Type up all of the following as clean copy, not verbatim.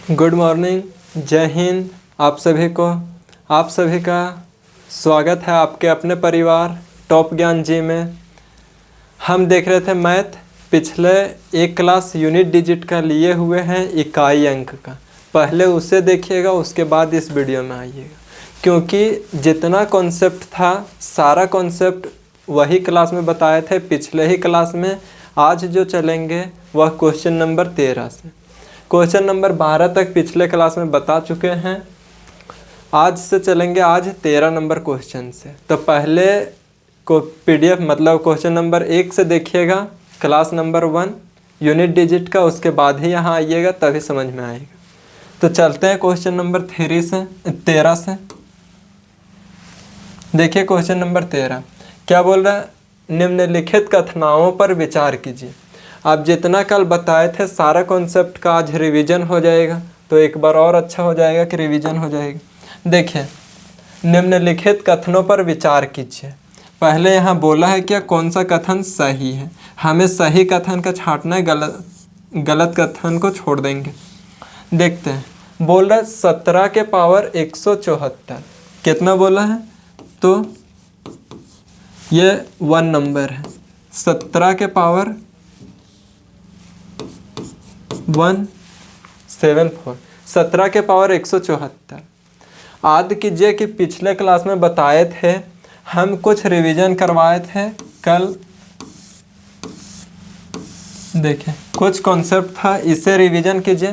Good morning, जय हिंद। आप सभी का स्वागत है आपके अपने परिवार टॉप ज्ञान जी में। हम देख रहे थे मैथ, पिछले एक क्लास यूनिट डिजिट का लिए हुए हैं इकाई अंक का। पहले उसे देखिएगा, उसके बाद इस वीडियो में आइएगा, क्योंकि जितना कॉन्सेप्ट था सारा कॉन्सेप्ट वही क्लास में बताए थे पिछले ही क्लास में। आज जो चलेंगे वह क्वेश्चन नंबर 13 से क्वेश्चन नंबर 12 तक पिछले क्लास में बता चुके हैं। आज से चलेंगे आज 13 नंबर क्वेश्चन से। तो पहले को PDF मतलब क्वेश्चन नंबर 1 से देखिएगा, क्लास नंबर 1 यूनिट डिजिट का, उसके बाद ही यहाँ आइएगा तभी समझ में आएगा। तो चलते हैं क्वेश्चन नंबर 13 से। देखिए क्वेश्चन नंबर 13 क्या बोल रहा है, निम्नलिखित कथनाओं पर विचार कीजिए। आप जितना कल बताए थे सारा कॉन्सेप्ट का आज रिवीजन हो जाएगा, तो एक बार और अच्छा हो जाएगा कि रिवीजन हो जाएगा। देखिए निम्नलिखित कथनों पर विचार कीजिए। पहले यहाँ बोला है क्या कौन सा कथन सही है, हमें सही कथन का छांटना है, गलत कथन को छोड़ देंगे। देखते हैं, बोल रहा है 17 के पावर 174 कितना बोला है, तो ये 1 नंबर है। 17 के पावर 174, 17 के पावर 174। याद कीजिए कि पिछले क्लास में बताए थे, हम कुछ रिवीजन करवाए थे कल। देखें कुछ कॉन्सेप्ट था, इसे रिवीजन कीजिए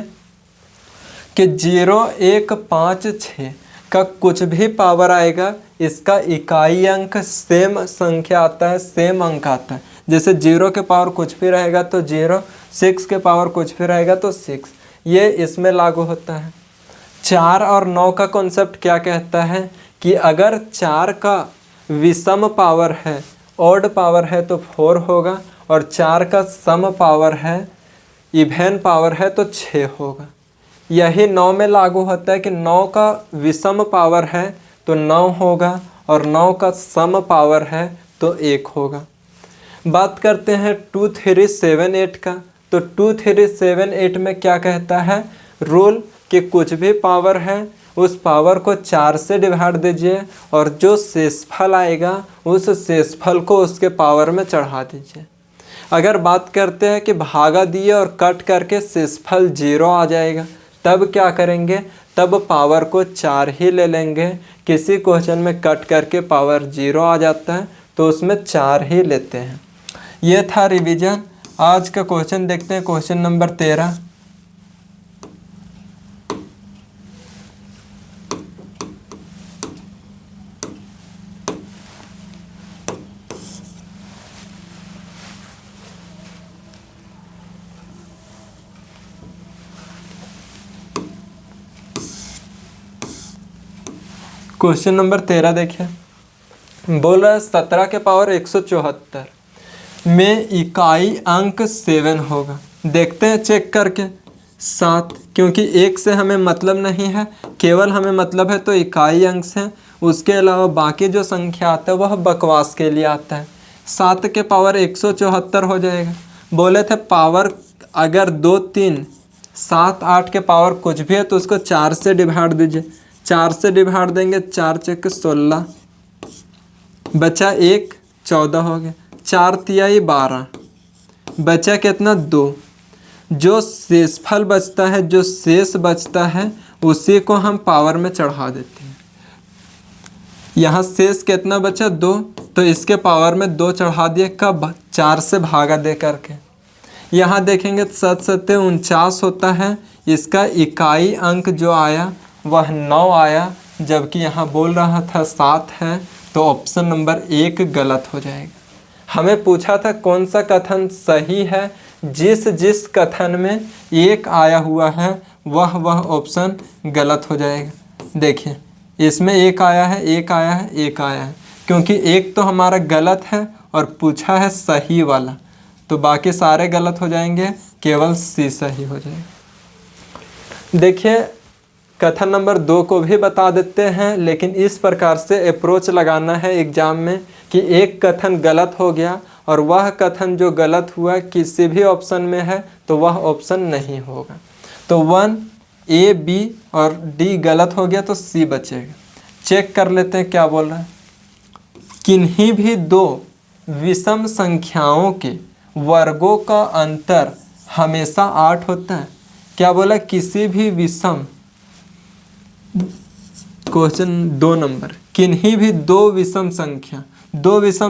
कि 0, 1, 5, 6 का कुछ भी पावर आएगा, इसका इकाई अंक सेम संख्या आता है, सेम अंक आता है। जैसे 0 के पावर कुछ भी रहेगा तो 0, 6 के पावर कुछ भी रहेगा तो 6, ये इसमें लागू होता है। 4 और 9 का कॉन्सेप्ट क्या कहता है कि अगर 4 का विषम पावर है, ऑड पावर है तो 4 होगा, और 4 का सम पावर है, इवन पावर है तो 6 होगा। यही 9 में लागू होता है कि 9 का विषम पावर है तो 9 होगा, और 9 का सम पावर है तो 1 होगा। बात करते हैं 2, 3, 7, 8 का। तो 2, 3, 7, 8 में क्या कहता है रूल कि कुछ भी पावर है उस पावर को 4 से डिवाइड दीजिए, और जो शेषफल आएगा उस शेषफल को उसके पावर में चढ़ा दीजिए। अगर बात करते हैं कि भागा दिए और कट करके शेषफल 0 आ जाएगा, तब क्या करेंगे, तब पावर को 4 ही ले लेंगे। किसी क्वेश्चन में कट करके पावर 0 आ जाता है तो उसमें 4 ही लेते हैं। ये था रिवीजन। आज का क्वेश्चन देखते हैं, क्वेश्चन नंबर 13। क्वेश्चन नंबर 13 देखिए, बोल रहा है 17 के पावर 174 में इकाई अंक 7 होगा। देखते हैं चेक करके 7, क्योंकि 1 से हमें मतलब नहीं है, केवल हमें मतलब है तो इकाई अंक से। उसके अलावा बाकी जो संख्या आता है वह बकवास के लिए आता है। 7 के पावर 174 हो जाएगा। बोले थे पावर अगर 2, 3, 7, 8 के पावर कुछ भी है तो उसको 4 से डिवाइड दीजिए। 4 से डिवाइड देंगे, 4 चौके 16, बचा 1, 14 हो गया। 4 तिहाई 12, बचा कितना 2। जो शेषफल बचता है, जो शेष बचता है, उसी को हम पावर में चढ़ा देते हैं। यहाँ शेष कितना बचा 2, तो इसके पावर में 2 चढ़ा दिए, कब 4 से भागा दे करके। यहाँ देखेंगे 7, 7, 49 होता है। इसका इकाई अंक जो आया वह 9 आया, जबकि यहाँ बोल रहा था 7 है, तो ऑप्शन नंबर 1 गलत हो जाएगा। हमें पूछा था कौन सा कथन सही है, जिस कथन में 1 आया हुआ है वह ऑप्शन गलत हो जाएगा। देखिए इसमें 1 आया है, 1 आया है, 1 आया है, क्योंकि 1 तो हमारा गलत है और पूछा है सही वाला, तो बाकी सारे गलत हो जाएंगे, केवल C सही हो जाएगा। देखिए कथन नंबर 2 को भी बता देते हैं, लेकिन इस प्रकार से अप्रोच लगाना है एग्जाम में कि एक कथन गलत हो गया और वह कथन जो गलत हुआ किसी भी ऑप्शन में है तो वह ऑप्शन नहीं होगा। तो 1 ए बी और डी गलत हो गया तो सी बचेगा। चेक कर लेते हैं क्या बोल रहा है। किन्हीं भी दो विषम संख्याओं के वर्गों का अंतर हमेशा 8 होता है। क्या बोला? किसी भी विषम, क्वेश्चन 2 नंबर, किन्हीं भी दो विषम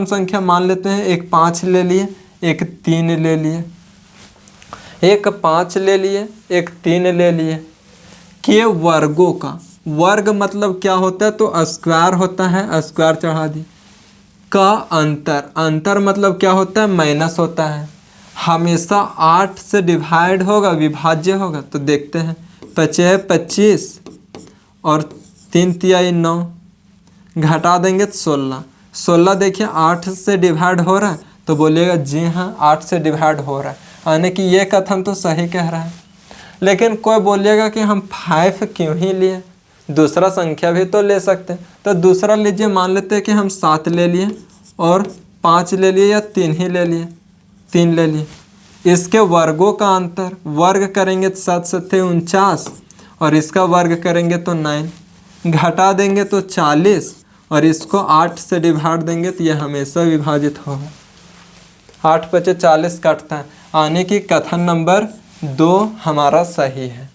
संख्या मान लेते हैं, एक 5 ले लिए, एक 3 ले लिए, एक 5 ले लिए, एक 3 ले लिए, के वर्गों का, वर्ग मतलब क्या होता है? तो स्क्वायर होता है, स्क्वायर चढ़ा दी, का अंतर मतलब क्या होता है? माइनस होता है, हमेशा 8 से डिवाइड होगा, विभाज्य होगा। तो देखते हैं, 5 25 और 3 तिहाई 9, घटा देंगे तो 16 देखिए 8 से डिवाइड हो रहा है, तो बोलिएगा जी हाँ 8 से डिवाइड हो रहा है, यानी कि ये कथन तो सही कह रहा है। लेकिन कोई बोलिएगा कि हम 5 क्यों ही लिए, दूसरा संख्या भी तो ले सकते हैं। तो दूसरा लीजिए, मान लेते हैं कि हम 7 ले लिए और 5 ले लिए या 3 ही ले लिए, 3 ले लिए। इसके वर्गों का अंतर, वर्ग करेंगे तो 7 7 49 और इसका वर्ग करेंगे तो 9, घटा देंगे तो 40 और इसको 8 से डिवाइड देंगे तो यह हमेशा विभाजित होगा। 8 5 40 कटता है, यानी कि कथन नंबर 2 हमारा सही है।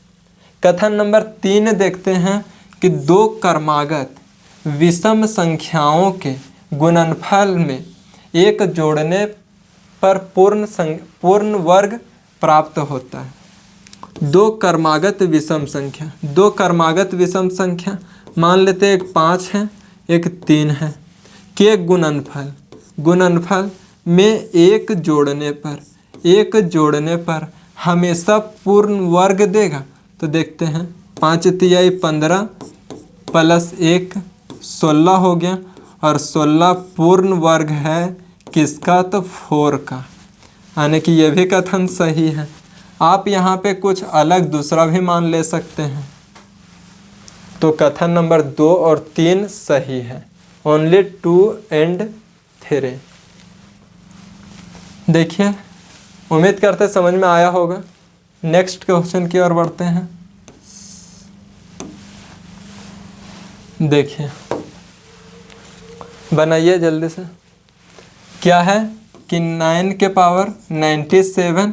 कथन नंबर 3 देखते हैं कि दो क्रमागत विषम संख्याओं के गुणनफल में एक जोड़ने पर पूर्ण वर्ग प्राप्त होता है। दो क्रमागत विषम संख्या मान लेते हैं, एक 5 है, एक 3 है, के गुणनफल में एक जोड़ने पर हमेशा पूर्ण वर्ग देगा। तो देखते हैं, 5 तिहाई 15 प्लस 1 16 हो गया, और 16 पूर्ण वर्ग है किसका? तो 4 का, यानी कि यह भी कथन सही है। आप यहाँ पे कुछ अलग दूसरा भी मान ले सकते हैं। तो कथन नंबर 2 और 3 सही है, ओनली 2 एंड 3। देखिए, उम्मीद करते समझ में आया होगा। नेक्स्ट क्वेश्चन की ओर बढ़ते हैं। देखिए, बनाइए जल्दी से। क्या है कि 9 के पावर 97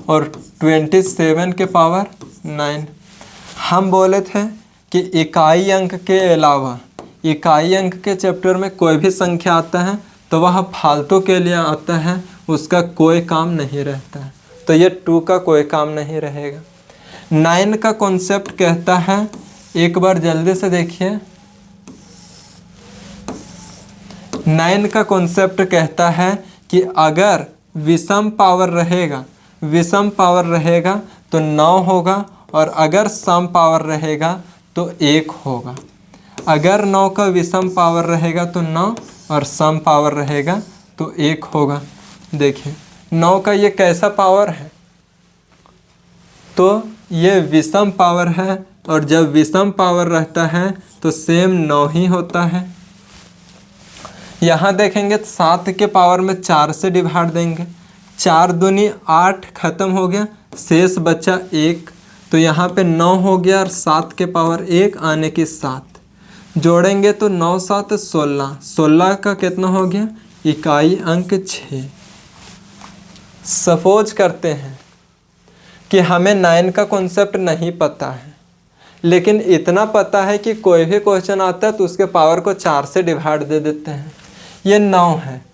और 27 के पावर 9। हम बोले थे कि इकाई अंक के अलावा इकाई अंक के चैप्टर में कोई भी संख्या आता है तो वह फालतू के लिए आता है, उसका कोई काम नहीं रहता है। तो ये 2 का कोई काम नहीं रहेगा। 9 का कॉन्सेप्ट कहता है, एक बार जल्दी से देखिए, 9 का कॉन्सेप्ट कहता है कि अगर विषम पावर रहेगा तो 9 होगा, और अगर सम पावर रहेगा तो 1 होगा। अगर 9 का विषम पावर रहेगा तो 9 और सम पावर रहेगा तो 1 होगा। देखिए, 9 का ये कैसा पावर है? तो ये विषम पावर है, और जब विषम पावर रहता है तो सेम 9 ही होता है। यहाँ देखेंगे तो 7 के पावर में 4 से डिवाइड देंगे, 4 दूनी 8 खत्म हो गया, शेष बचा 1। तो यहाँ पे 9 हो गया और 7 के पावर 1 आने की 7 जोड़ेंगे तो 9 7 16, 16 का कितना हो गया? इकाई अंक 6। सपोज करते हैं कि हमें 9 का कॉन्सेप्ट नहीं पता है, लेकिन इतना पता है कि कोई भी क्वेश्चन आता है तो उसके पावर को 4 से डिवाइड दे देते हैं। ये 9 है,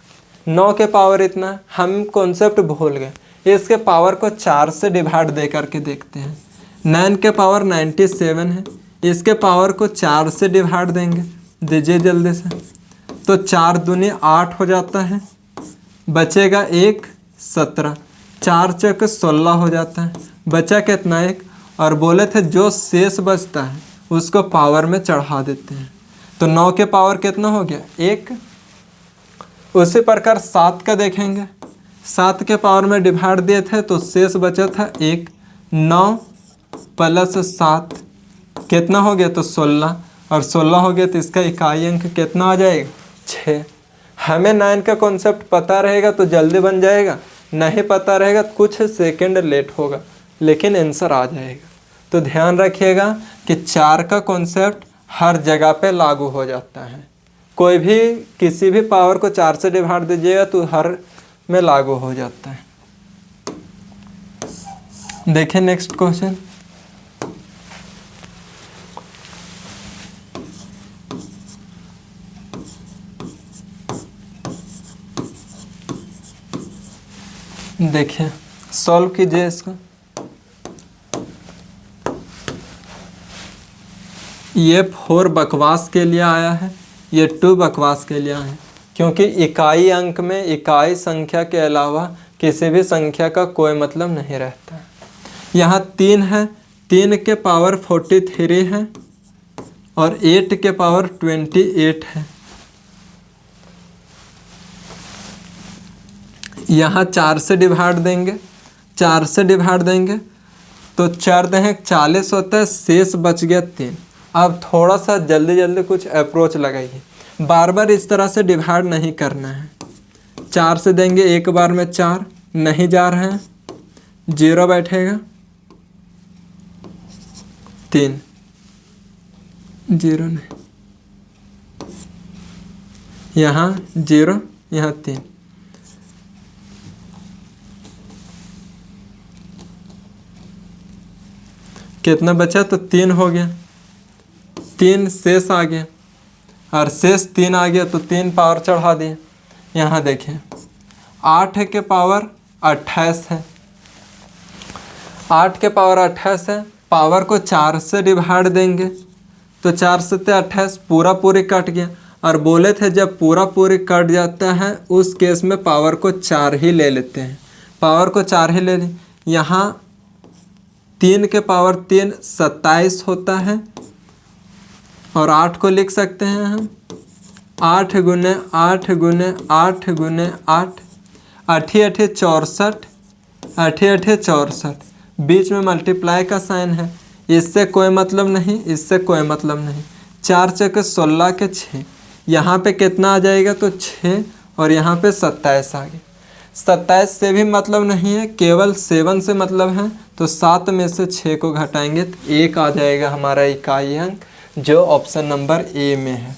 9 के पावर इतना, हम कॉन्सेप्ट भूल गए, इसके पावर को 4 से डिवाइड दे करके देखते हैं। 9 के पावर 97 है, इसके पावर को 4 से डिवाइड देंगे, दीजिए जल्दी से। तो 4 दूनी 8 हो जाता है, बचेगा 1 17, 4 चौके 16 हो जाता है, बचा कितना? 1। और बोले थे जो शेष बचता है उसको पावर में चढ़ा देते हैं। तो 9 के पावर कितना हो गया? 1। उसी प्रकार 7 का देखेंगे, 7 के पावर में डिवाइड दिए थे तो शेष बचा था 1। 9 प्लस 7 कितना हो गया? तो 16, और 16 हो गया तो इसका इकाई अंक कितना आ जाएगा? 6। हमें 9 का कॉन्सेप्ट पता रहेगा तो जल्दी बन जाएगा, नहीं पता रहेगा कुछ सेकंड लेट होगा, लेकिन आंसर आ जाएगा। तो ध्यान रखिएगा कि 4 का कॉन्सेप्ट हर जगह पे लागू हो जाता है। कोई भी किसी भी पावर को 4 से डिवाइड दीजिएगा तो हर में लागू हो जाता है। देखें नेक्स्ट क्वेश्चन। देखिए सॉल्व कीजिए इसको। ये 4 बकवास के लिए आया है, ये 2 बकवास के लिए आया है, क्योंकि इकाई अंक में इकाई संख्या के अलावा किसी भी संख्या का कोई मतलब नहीं रहता है। यहाँ 3 है, 3 के पावर 43 है और 8 के पावर 28 है। यहाँ 4 से डिवाइड देंगे, 4 से डिवाइड देंगे तो 4 दें 40 होता है, शेष बच गया 3। अब थोड़ा सा जल्दी जल्दी कुछ अप्रोच लगाइए, बार बार इस तरह से डिवाइड नहीं करना है। 4 से देंगे एक बार में 4, नहीं जा रहे हैं, 0 बैठेगा, 3, 0 नहीं, यहाँ 0, यहाँ 3, कितना बचा? तो 3 हो गया, 3 शेष आ गया और शेष 3 आ गया तो 3 पावर चढ़ा दिए। यहाँ देखें 8 के पावर 28 है, 8 के पावर 28 है, पावर को 4 से डिवाइड देंगे तो 4 से 28 पूरा पूरी कट गया। और बोले थे जब पूरा पूरी कट जाता है उस केस में पावर को 4 ही ले लेते हैं, पावर को 4 ही ले लें। यहाँ 3 के पावर 3 27 होता है और 8 को लिख सकते हैं हम 8 गुने 8 गुने 8 गुने 8, 8 8 64, 8 8 64, बीच में मल्टीप्लाई का साइन है, इससे कोई मतलब नहीं, इससे कोई मतलब नहीं। 4 चौके 16 के 6, यहाँ पे कितना आ जाएगा? तो 6 और यहाँ पे 27 आ गया। 27 से भी मतलब नहीं है, केवल 7 से मतलब है, तो 7 में से 6 को घटाएंगे तो 1 आ जाएगा हमारा इकाई अंक, जो ऑप्शन नंबर ए में है।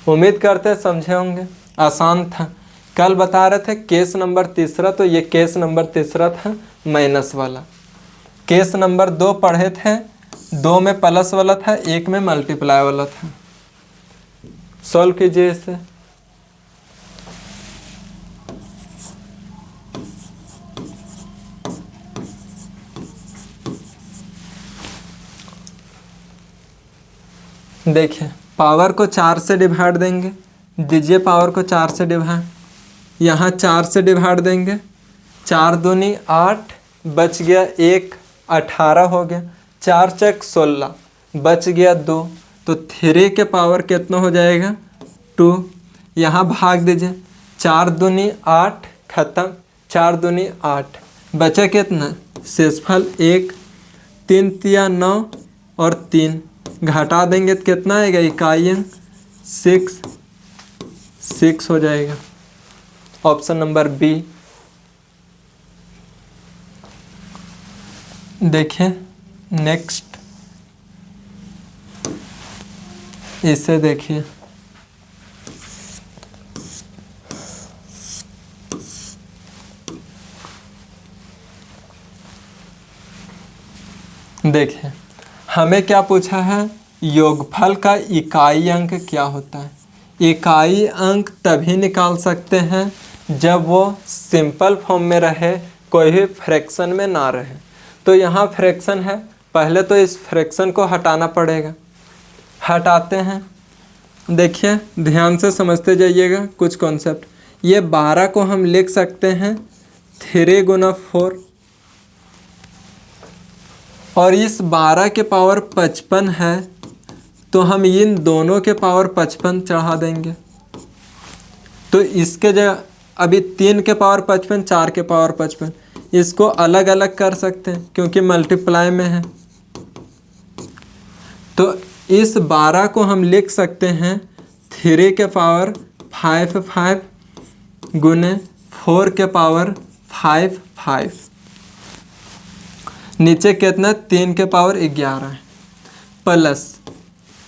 उम्मीद करते हैं समझे होंगे, आसान था। कल बता रहे थे केस नंबर तीसरा, तो ये केस नंबर तीसरा था माइनस वाला। केस नंबर 2 पढ़े थे, 2 में प्लस वाला था, 1 में मल्टीप्लाई वाला था। सॉल्व कीजिए इसे। देखिए पावर को 4 से डिवाइड देंगे, दीजिए पावर को 4 से डिवाइड, यहाँ 4 से डिवाइड देंगे, 4 दूनी 8, बच गया 1, 18 हो गया, 4 चक 16, बच गया 2, तो 3 के पावर कितना हो जाएगा? 2। यहाँ भाग दीजिए, 4 दूनी 8, खत्म, 4 दूनी 8, बचा कितना? शेषफल 1, 3 तिया 9 और 3 घटा देंगे तो कितना आएगा? इकाई अंक 6 हो जाएगा, ऑप्शन नंबर बी। देखिए नेक्स्ट, इसे देखिए, देखिए हमें क्या पूछा है? योगफल का इकाई अंक क्या होता है? इकाई अंक तभी निकाल सकते हैं जब वो सिंपल फॉर्म में रहे, कोई भी फ्रैक्शन में ना रहे। तो यहाँ फ्रैक्शन है, पहले तो इस फ्रैक्शन को हटाना पड़ेगा, हटाते हैं। देखिए ध्यान से समझते जाइएगा कुछ कॉन्सेप्ट। ये 12 को हम लिख सकते हैं 3 गुना 4, और इस 12 के पावर 55 है तो हम इन दोनों के पावर 55 चढ़ा देंगे। तो इसके जगह अभी 3 के पावर 55, 4 के पावर 55, इसको अलग अलग कर सकते हैं क्योंकि मल्टीप्लाई में है। तो इस 12 को हम लिख सकते हैं 3 के पावर 5 गुने 4 के पावर 5। नीचे कितना 3 के पावर 11 है, प्लस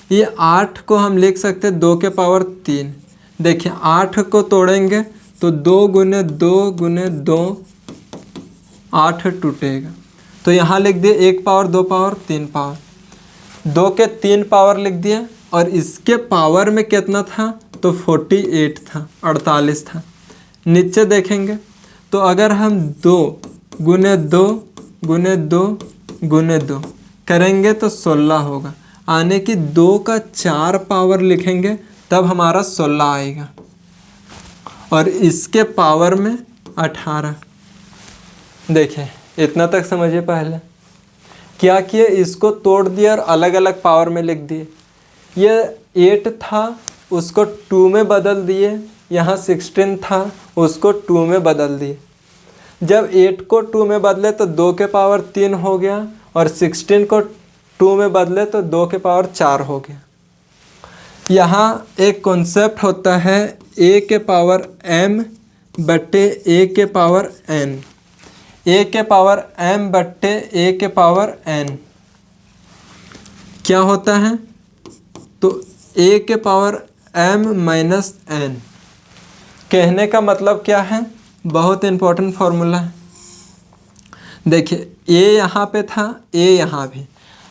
ये 8 को हम लिख सकते हैं 2 के पावर 3। देखिए 8 को तोड़ेंगे तो 2 गुने 2 गुने 2 8 टूटेगा, तो यहाँ लिख दिए 1 पावर 2 पावर 3 पावर, 2 के 3 पावर लिख दिया। और इसके पावर में कितना था तो 48 था, 48 था। नीचे देखेंगे तो अगर हम 2 गुने 2 गुने 2 गुने 2 करेंगे तो 16 होगा, आने की 2 का 4 पावर लिखेंगे तब हमारा 16 आएगा। और इसके पावर में 18। देखिए इतना तक समझिए। पहले क्या किए, इसको तोड़ दिया और अलग अलग पावर में लिख दिए। ये 8 था उसको 2 में बदल दिए, यहाँ 16 था उसको 2 में बदल दिए। जब 8 को 2 में बदले तो 2 के पावर 3 हो गया, और 16 को 2 में बदले तो 2 के पावर 4 हो गया। यहाँ एक कॉन्सेप्ट होता है a के पावर m बट्टे a के पावर n, a के पावर m बट्टे a के पावर n क्या होता है, तो a के पावर m माइनस n। कहने का मतलब क्या है, बहुत इम्पोर्टेंट फॉर्मूला है। देखिए a यहाँ पे था, a यहाँ भी,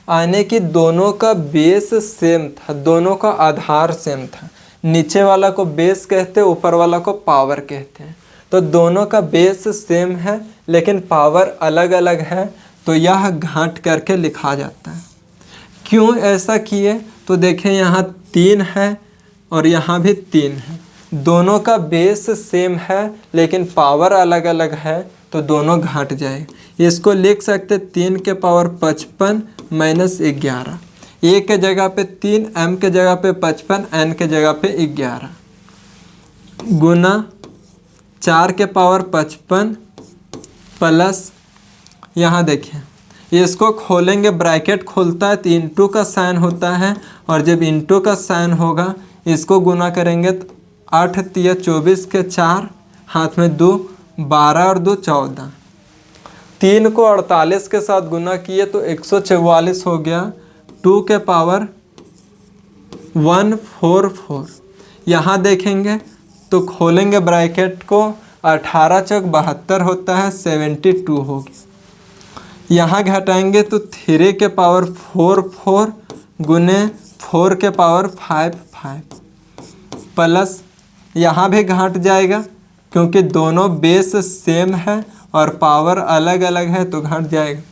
आने की दोनों का बेस सेम था, दोनों का आधार सेम था। नीचे वाला को बेस कहते हैं, ऊपर वाला को पावर कहते हैं। तो दोनों का बेस सेम है लेकिन पावर अलग अलग है, तो यह घाट करके लिखा जाता है। क्यों ऐसा किए, तो देखें यहाँ 3 है और यहाँ भी 3 है, दोनों का बेस सेम है लेकिन पावर अलग अलग है, तो दोनों घट जाएगा। इसको लिख सकते 3 के पावर 55 माइनस 11, a के जगह पे 3, m के जगह पे 55, n के जगह पे 11, गुना 4 के पावर 55 प्लस, यहाँ देखिए इसको खोलेंगे, ब्रैकेट खुलता है तो इंटू का साइन होता है, और जब इंटू का साइन होगा इसको गुना करेंगे तो 8 तिया 24 के 4, हाथ में 2, 12 और 2 14, 3 को 48 के साथ गुना किए तो 144 हो गया, 2 के पावर 144। यहाँ देखेंगे तो खोलेंगे ब्रैकेट को, 18 चौक 72 होता है, 72 हो गया। यहाँ घटाएंगे तो 3 के पावर 4 4 गुने 4 के पावर 5 5 प्लस, यहाँ भी घट जाएगा क्योंकि दोनों बेस सेम है और पावर अलग अलग है तो घट जाएगा।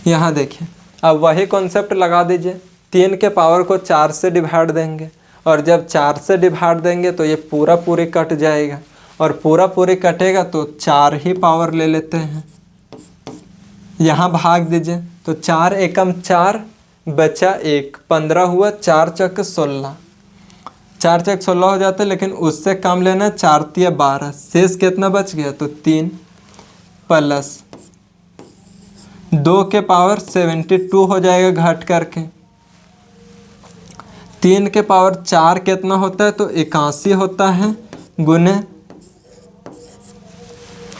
यहाँ देखिए अब वही कॉन्सेप्ट लगा दीजिए, 3 के पावर को 4 से डिवाइड देंगे, और जब 4 से डिवाइड देंगे तो ये पूरा पूरी कट जाएगा, और पूरा पूरी कटेगा तो 4 ही पावर ले लेते हैं। यहाँ भाग दीजिए तो 4 एकम 4 बचा 1, 15 हुआ, 4 चौक 16, 4 चौक 16 हो जाता है, लेकिन उससे कम लेना, 4 तिया 12, शेष कितना बच गया तो 3 प्लस 2 के पावर 72 हो जाएगा घट करके, 3 के पावर 4 कितना होता है तो 81 होता है, गुने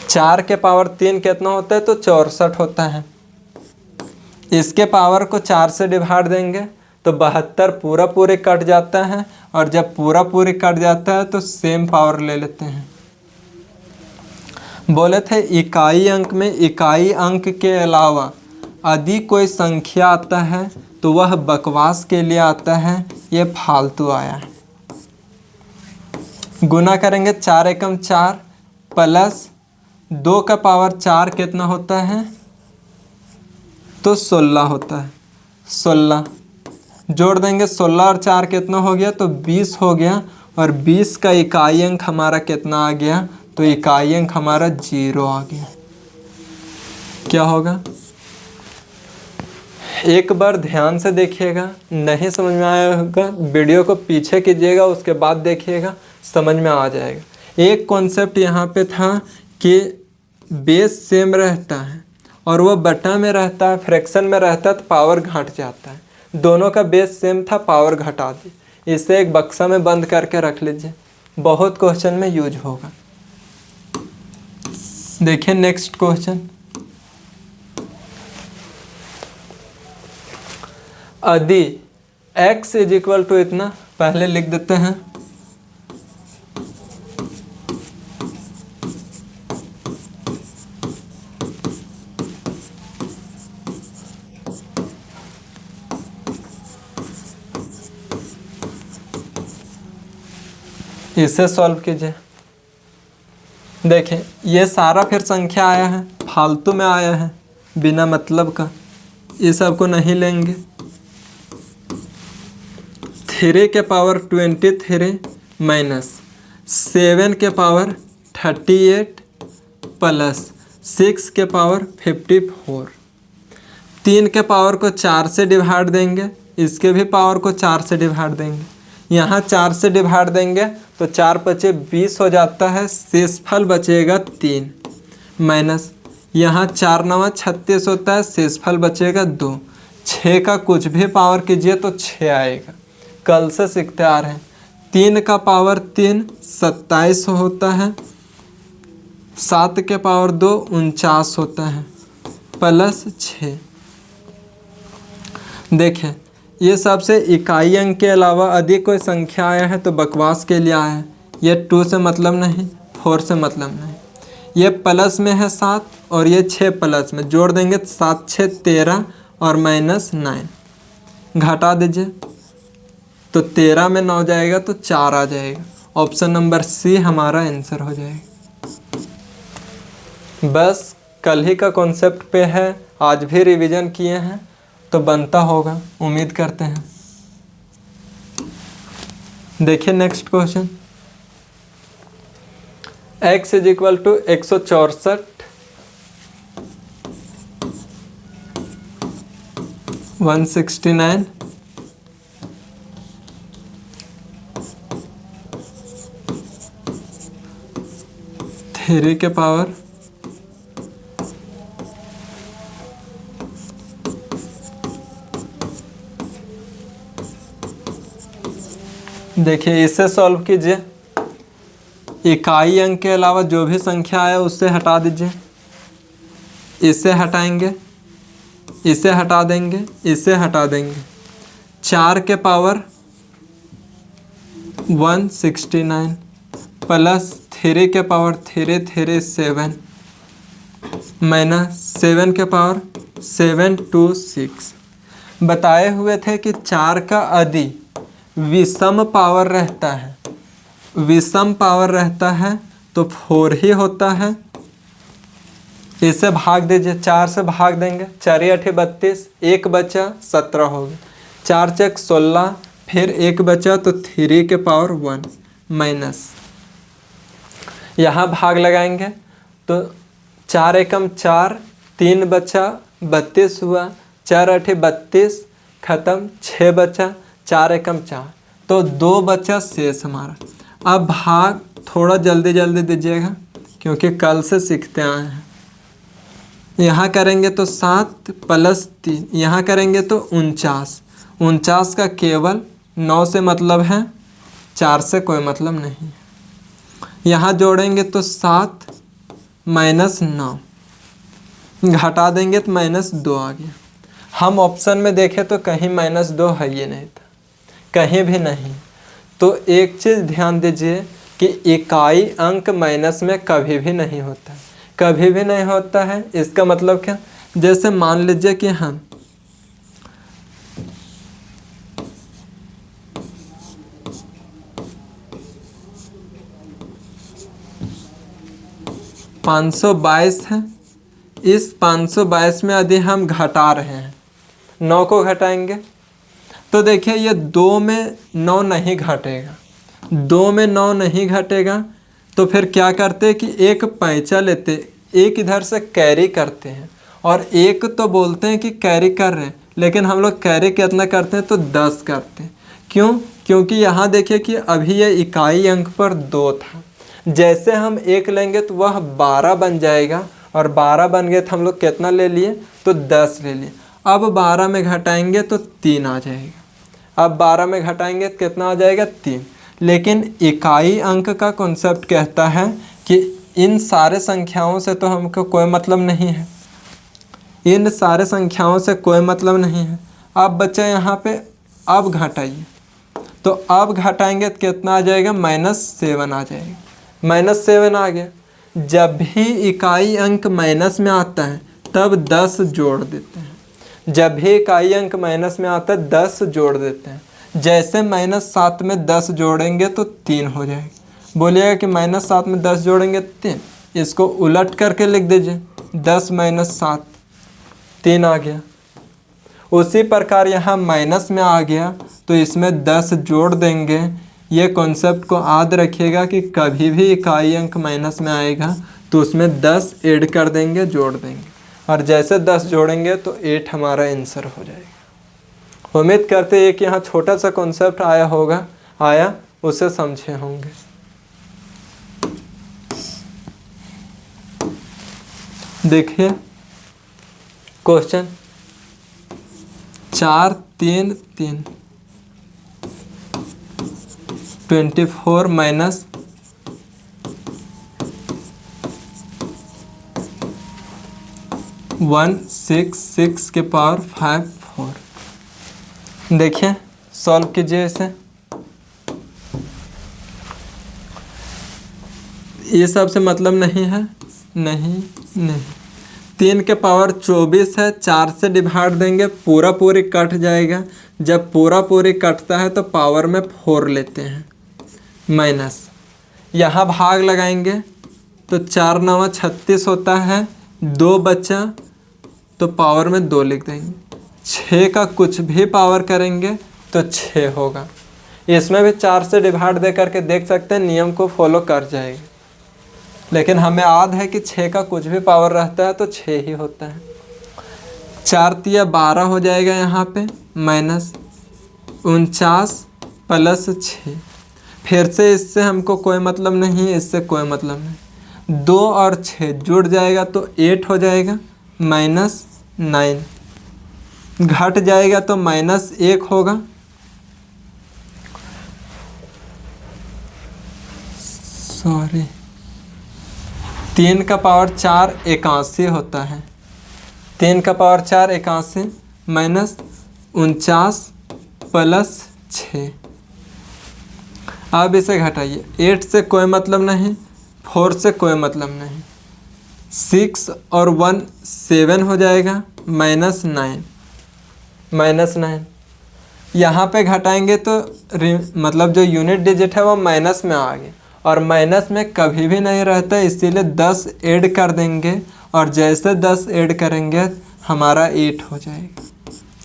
4 के पावर 3 कितना होता है तो 64 होता है। इसके पावर को 4 से डिवाइड देंगे तो 72 पूरा पूरी कट जाता है, और जब पूरा पूरी कट जाता है तो सेम पावर ले लेते हैं। बोले थे इकाई अंक में इकाई अंक के अलावा यदि कोई संख्या आता है तो वह बकवास के लिए आता है, ये फालतू आया है। गुना करेंगे 4 एकम 4 प्लस 2 का पावर 4 कितना होता है तो 16 होता है, 16 जोड़ देंगे, 16 और 4 कितना हो गया तो 20 हो गया, और 20 का इकाई अंक हमारा कितना आ गया तो इकाई अंक हमारा 0 आ गया। क्या होगा, एक बार ध्यान से देखिएगा, नहीं समझ में आया होगा वीडियो को पीछे कीजिएगा, उसके बाद देखिएगा समझ में आ जाएगा। एक कॉन्सेप्ट यहाँ पे था कि बेस सेम रहता है और वो बटा में रहता है, फ्रैक्शन में रहता है तो पावर घट जाता है। दोनों का बेस सेम था, पावर घटा दी, इसे एक बक्सा में बंद करके रख लीजिए, बहुत क्वेश्चन में यूज होगा। देखिए नेक्स्ट क्वेश्चन, यदि x इज इक्वल टू इतना, पहले लिख देते हैं इसे सॉल्व कीजिए। देखें ये सारा फिर संख्या आया है, फालतू में आया है बिना मतलब का, ये सब को नहीं लेंगे। 3 के पावर 23 माइनस 7 के पावर 38 प्लस 6 के पावर 54। 3 के पावर को 4 से डिवाइड देंगे, इसके भी पावर को 4 से डिवाइड देंगे, यहाँ 4 से डिवाइड देंगे तो 4 बचे 20 हो जाता है, शेषफल बचेगा 3 माइनस यहाँ 4 9 36 होता है, शेषफल बचेगा 2। 6 का कुछ भी पावर कीजिए तो 6 आएगा, कल से सीखते आ रहे हैं। 3 का पावर 3 27 होता है, 7 के पावर 2 49 होता है प्लस 6। देखें ये सबसे इकाई अंक के अलावा अधिक कोई संख्या आया है तो बकवास के लिए आया है। ये 2 से मतलब नहीं, 4 से मतलब नहीं। ये प्लस में है 7 और ये 6 प्लस में, जोड़ देंगे 7 6 13 और माइनस 9 घटा दीजिए तो 13 में 9 जाएगा तो 4 आ जाएगा। ऑप्शन नंबर सी हमारा आंसर हो जाएगा। बस कल ही का कॉन्सेप्ट पे है, आज भी रिवीजन किए हैं तो बनता होगा, उम्मीद करते हैं। देखिए next question, x is equal to 164 169 3 के पावर देखिए इसे सॉल्व कीजिए। इकाई अंक के अलावा जो भी संख्या है उससे हटा दीजिए, इसे हटाएंगे, इसे हटा देंगे, इसे हटा देंगे। 4 के पावर 169 प्लस 3 के पावर 3 7 माइनस 7 के पावर 726। बताए हुए थे कि 4 का यदि विषम पावर रहता है, विषम पावर रहता है तो 4 ही होता है। इसे भाग दीजिए, 4 से भाग देंगे, 4 8 32, 1 बचा 17 हो गया, 4 चक 16, फिर 1 बचा तो 3 के पावर 1 माइनस यहाँ भाग लगाएंगे तो 4 एकम 4, 3 बचा 32 हुआ, 4 8 32 खत्म, 6 बचा, 4 एकम 4 तो 2 बचा शेष हमारा। अब भाग थोड़ा जल्दी जल्दी दीजिएगा क्योंकि कल से सीखते आए हैं। यहाँ करेंगे तो 7 प्लस 3, यहाँ करेंगे तो 49। 49 का केवल 9 से मतलब है, 4 से कोई मतलब नहीं। यहाँ जोड़ेंगे तो 7 माइनस 9 घटा देंगे तो -2 आ गया। हम ऑप्शन में देखें तो कहीं -2 है ही नहीं था, कहीं भी नहीं। तो एक चीज़ ध्यान दीजिए कि इकाई अंक माइनस में कभी भी नहीं होता है, कभी भी नहीं होता है। इसका मतलब क्या, जैसे मान लीजिए कि हम $522 है, इस 522 में यदि हम घटा रहे हैं, 9 को घटाएंगे तो देखिए ये 2 में 9 नहीं घटेगा, 2 में 9 नहीं घटेगा तो फिर क्या करते हैं कि एक पैंचा लेते, एक इधर से कैरी करते हैं और एक तो बोलते हैं कि कैरी कर रहे हैं, लेकिन हम लोग कैरी कितना करते हैं तो 10 करते हैं। क्यों? क्योंकि यहाँ देखिए कि अभी ये इकाई अंक पर 2 था, जैसे हम 1 लेंगे तो वह 12 बन जाएगा और 12 बन गए तो हम लोग कितना ले लिए तो 10 ले लिए। अब 12 में घटाएंगे तो 3 आ जाएगा, अब 12 में घटाएंगे तो कितना आ जाएगा 3। लेकिन इकाई अंक का कॉन्सेप्ट कहता है कि इन सारे संख्याओं से तो हमको कोई मतलब नहीं है, इन सारे संख्याओं से कोई मतलब नहीं है। अब बचा यहाँ पे, अब घटाइए, तो अब घटाएंगे तो कितना आ जाएगा, -7 आ जाएगा। -7 आ गया। जब भी इकाई अंक माइनस में आता है तब 10 जोड़ देते हैं। जब भी इकाई अंक माइनस में आता है 10 जोड़ देते हैं। जैसे -7 में 10 जोड़ेंगे तो 3 हो जाएगा। बोलिएगा कि -7 में 10 जोड़ेंगे 3, इसको उलट करके लिख दीजिए, 10 - 7 3 आ गया। उसी प्रकार यहाँ माइनस में आ गया तो इसमें 10 जोड़ देंगे। ये कॉन्सेप्ट को याद रखिएगा कि कभी भी इकाई अंक माइनस में आएगा तो उसमें 10 ऐड कर देंगे, जोड़ देंगे, और जैसे 10 जोड़ेंगे तो 8 हमारा आंसर हो जाएगा। उम्मीद करते हैं कि यहाँ छोटा सा कॉन्सेप्ट आया उसे समझे होंगे। देखिए क्वेश्चन 4 3 3 24 माइनस 166 के पावर 5 4। देखिए सॉल्व कीजिए इसे। ये सब से मतलब नहीं है, नहीं 3 के पावर 24 है, 4 से डिवाइड देंगे, पूरा पूरी कट जाएगा। जब पूरा पूरी कटता है तो पावर में 4 लेते हैं, माइनस यहाँ भाग लगाएंगे तो 4 9 36 होता है, 2 बचा तो पावर में 2 लिख देंगे। 6 का कुछ भी पावर करेंगे तो 6 होगा। इसमें भी 4 से डिवाइड दे करके देख सकते हैं, नियम को फॉलो कर जाएगा। लेकिन हमें याद है कि 6 का कुछ भी पावर रहता है तो 6 ही होता है। 4 तिया 12 हो जाएगा यहाँ पे, -49 + 6। फिर से इससे हमको कोई मतलब नहीं, इससे कोई मतलब नहीं। 2 और 6 जुड़ जाएगा तो 8 हो जाएगा, -9 घट जाएगा तो -1 होगा। सॉरी, 3 का पावर 4 81 होता है। 3 का पावर 4 81 -49 + 6। अब इसे घटाइए, 8 से कोई मतलब नहीं, 4 से कोई मतलब नहीं, 6 और 1 7 हो जाएगा, -9 यहाँ पे घटाएंगे तो मतलब जो यूनिट डिजिट है वो माइनस में आ गया, और माइनस में कभी भी नहीं रहता, इसीलिए 10 ऐड कर देंगे, और जैसे 10 ऐड करेंगे हमारा 8 हो जाएगा।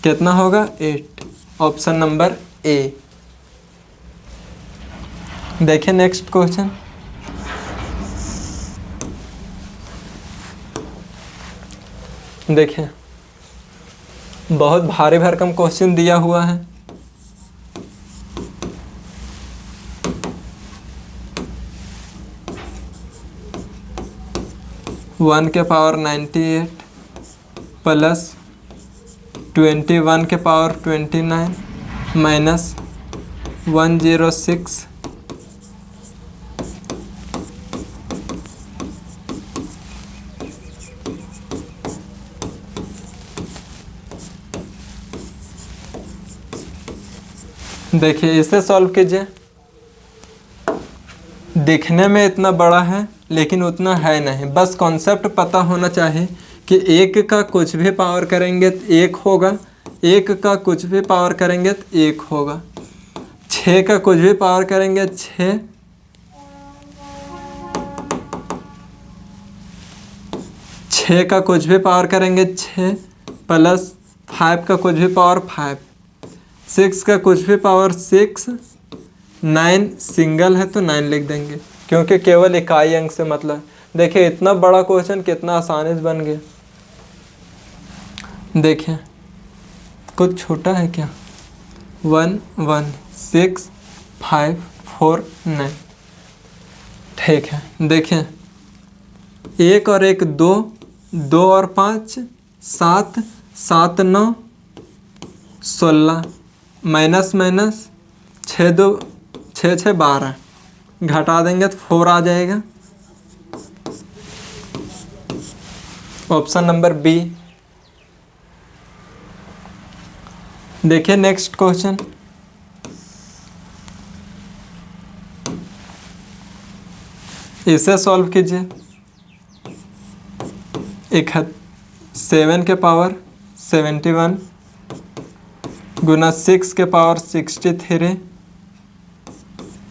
कितना होगा, 8। Option number A. देखिए नेक्स्ट क्वेश्चन। देखिए बहुत भारी भरकम क्वेश्चन दिया हुआ है। वन के पावर 98 + 21 के पावर 29 -106 देखिए इसे सॉल्व कीजिए। दिखने में इतना बड़ा है लेकिन उतना है नहीं, बस कॉन्सेप्ट पता होना चाहिए कि 1 का कुछ भी पावर करेंगे तो 1 होगा, 1 का कुछ भी पावर करेंगे तो 1 होगा, 6 का कुछ भी पावर करेंगे 6, 6 का कुछ भी पावर करेंगे 6 + 5 का कुछ भी पावर 5, 6 का कुछ भी पावर 6, 9 सिंगल है तो 9 लिख देंगे क्योंकि केवल इकाई अंक से मतलब। देखिए इतना बड़ा क्वेश्चन कितना आसानी से बन गया। देखिए कुछ छोटा है क्या, 1 1 6 5 4 9। ठीक है, देखिए 1 और 1 2, 2 और 5 7, 7 9 16, माइनस 6 2 6 6 12, घटा देंगे तो 4 आ जाएगा। Option number b. देखिए नेक्स्ट क्वेश्चन, इसे सॉल्व कीजिए। 7 के पावर 71 गुना 6 के पावर 63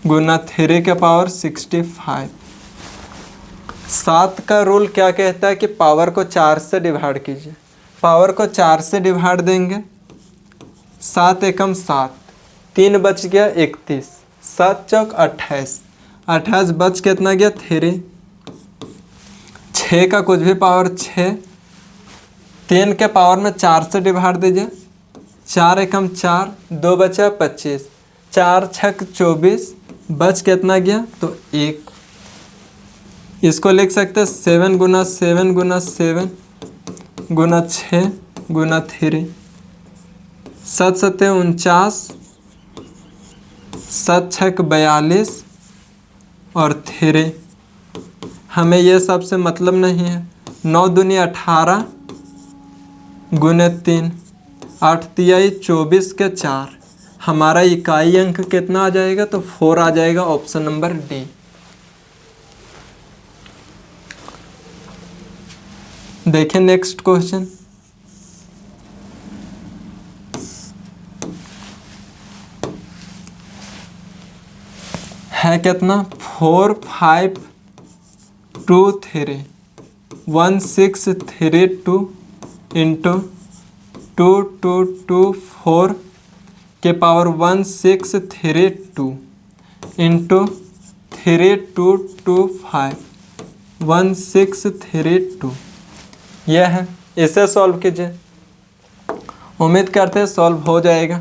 गुना 3 के पावर 65। 7 का रूल क्या कहता है कि पावर को 4 से डिवाइड कीजिए। पावर को 4 से डिवाइड देंगे, 7 एकम 7, 3 बच गया 31, 7 चौक 28, 28 बच कितना गया 3। 6 का कुछ भी पावर 6, 3 के पावर में 4 से डिवाइड दीजिए, 4 एकम 4, 2 बचा 25, 4 छक 24, बच कितना गया तो 1। इसको लिख सकते हैं 7 गुना 7 गुना 7 गुना 6 गुना 3, 7 सत्ते 49, 7 छक 42 और 3। हमें ये सब से मतलब नहीं है। 9 दूनी 18 गुने 3, 8 तिहाई 24 के 4। हमारा इकाई अंक कितना आ जाएगा तो 4 आ जाएगा, ऑप्शन नंबर डी। देखिए नेक्स्ट क्वेश्चन, है कितना 4 5 2 3 1 6 3 2 इंटू 2 2 2 4 के पावर 1 6 3 2 इंटू 3 2 2 5 1 6 3 2। यह है, इसे सॉल्व कीजिए। उम्मीद करते हैं सॉल्व हो जाएगा।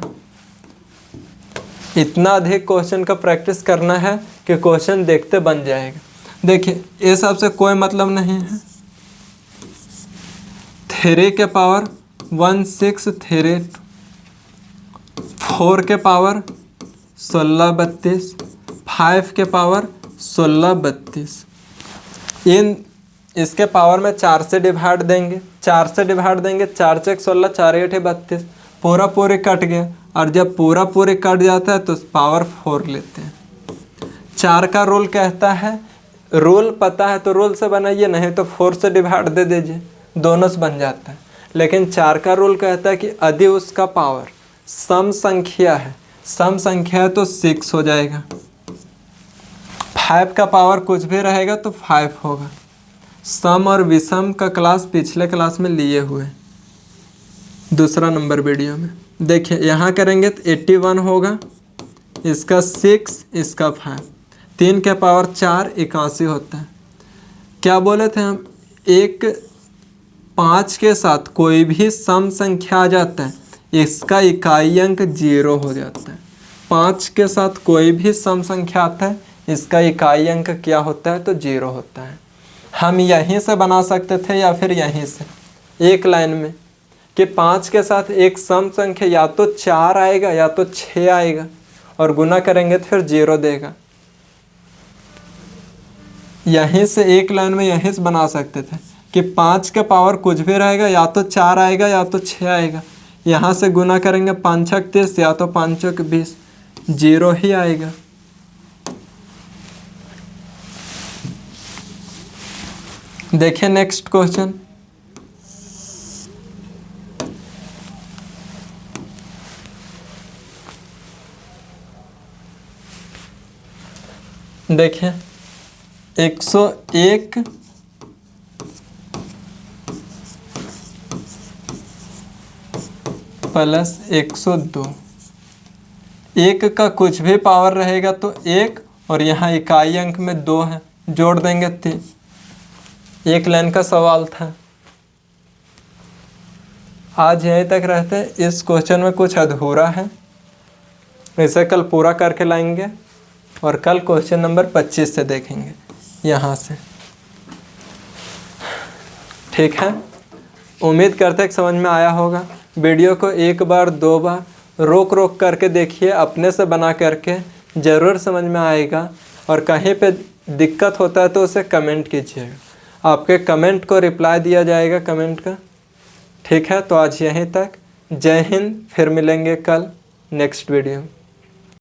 इतना अधिक क्वेश्चन का प्रैक्टिस करना है कि क्वेश्चन देखते बन जाएगा। देखिए ये सब से कोई मतलब नहीं है। 3 के पावर 1 6 3 4 के पावर 16 32, 5 के पावर 16 32। इन इसके पावर में 4 से डिवाइड देंगे, 4 से डिवाइड देंगे, 4 चक 16, 4 8 32, पूरा पूरे कट गया। और जब पूरा पूरे कट जाता है तो पावर 4 लेते हैं। 4 का रूल कहता है, रूल पता है तो रूल से बनाइए, नहीं तो 4 से डिवाइड दे दीजिए, दोनों से बन जाता है। लेकिन 4 का रूल कहता है कि यदि उसका पावर सम संख्या है, सम संख्या है तो 6 हो जाएगा। 5 का पावर कुछ भी रहेगा तो 5 होगा। सम और विषम का क्लास पिछले क्लास में लिए हुए, दूसरा नंबर वीडियो में। देखिए यहाँ करेंगे तो 81 होगा, इसका 6, इसका 5, 3 के पावर 4 81 होता है। क्या बोले थे हम, एक 5 के साथ कोई भी सम संख्या आ जाता है, इसका इकाई अंक 0 हो जाता है। 5 के साथ कोई भी सम संख्या आता है, इसका इकाई अंक क्या होता है तो 0 होता है। हम यहीं से बना सकते थे या फिर यहीं से एक लाइन में कि 5 के साथ एक सम संख्या या तो 4 आएगा या तो 6 आएगा, और गुना करेंगे तो फिर 0 देगा। यहीं से एक लाइन में यहीं से बना सकते थे कि 5 के पावर कुछ भी रहेगा, या तो 4 आएगा या तो 6 आएगा। यहाँ से गुना करेंगे 5 छक 30 या तो 5 चौक 20, 0 ही आएगा। देखिए नेक्स्ट क्वेश्चन, देखिए 101 प्लस 102। 1 का कुछ भी पावर रहेगा तो 1, और यहाँ इकाई अंक में 2 है, जोड़ देंगे 3। एक लाइन का सवाल था। आज यहीं तक रहते हैं। इस क्वेश्चन में कुछ अधूरा है, इसे कल पूरा करके लाएंगे और कल क्वेश्चन नंबर 25 से देखेंगे यहाँ से। ठीक है, उम्मीद करते हैं कि समझ में आया होगा। वीडियो को एक बार 2 बार रोक रोक करके देखिए, अपने से बना करके, ज़रूर समझ में आएगा। और कहीं पे दिक्कत होता है तो उसे कमेंट कीजिएगा, आपके कमेंट को रिप्लाई दिया जाएगा कमेंट का। ठीक है, तो आज यहीं तक। जय हिंद। फिर मिलेंगे कल नेक्स्ट वीडियो।